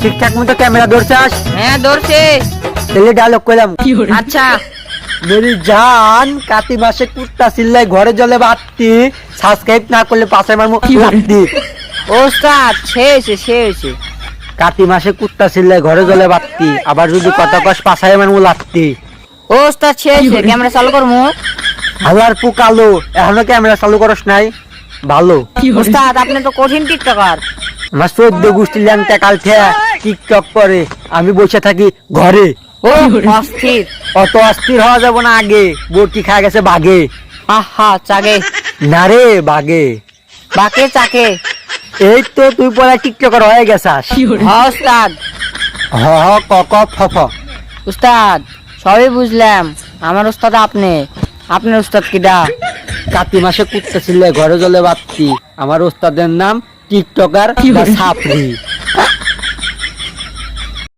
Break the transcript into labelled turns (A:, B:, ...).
A: ঠিকঠাক মতো ক্যামেরা ধরছাস?
B: হ্যাঁ ধরছে।
A: তাহলে ডায়লগ কইলাম।
B: আচ্ছা।
A: মেরি জান কাতি মাসে কুত্তা চিল্লাই ঘরে জলে বাত্তি, সাবস্ক্রাইব না করলে পাশে মারমু লাত্তি।
B: ওস্তাদ শেষ।
A: কাতি মাসে কুত্তা চিল্লাই ঘরে জলে বাত্তি, আবার যদি কথা কস পাশায় মারমু লাত্তি।
B: ওস্তাদ শেষ, ক্যামেরা চালু করমু।
A: হালার পুকালো, এখনো ক্যামেরা চালু করস নাই? ভালো।
B: ওস্তাদ আপনি তো কঠিন টিকটকার।
A: আমার 14 গোষ্ঠী ল্যাংটা কালঠে টিকটক করে, আমি বসে থাকি ঘরে।
B: ও অস্থির।
A: অত অস্থির হওয়া যাবে না, আগে বটি খা গেছে বাগে।
B: আহা চাগে।
A: না রে বাগে,
B: বাকে চাকে।
A: এই তো তুই পরে টিকটকার হয়ে গেছাস।
B: হ্যাঁ ওস্তাদ।
A: হ হ ক ক ফ ফ।
B: উস্তাদ সবই বুঝলাম, আমার উস্তাদ আপনি, আপনার উস্তাদ কিডা?
A: কাতি মাসে কুত্তা ছিল ঘরে জলে বাত্তি, আমার ওস্তাদের নাম টিকটকার বা ছাপরি।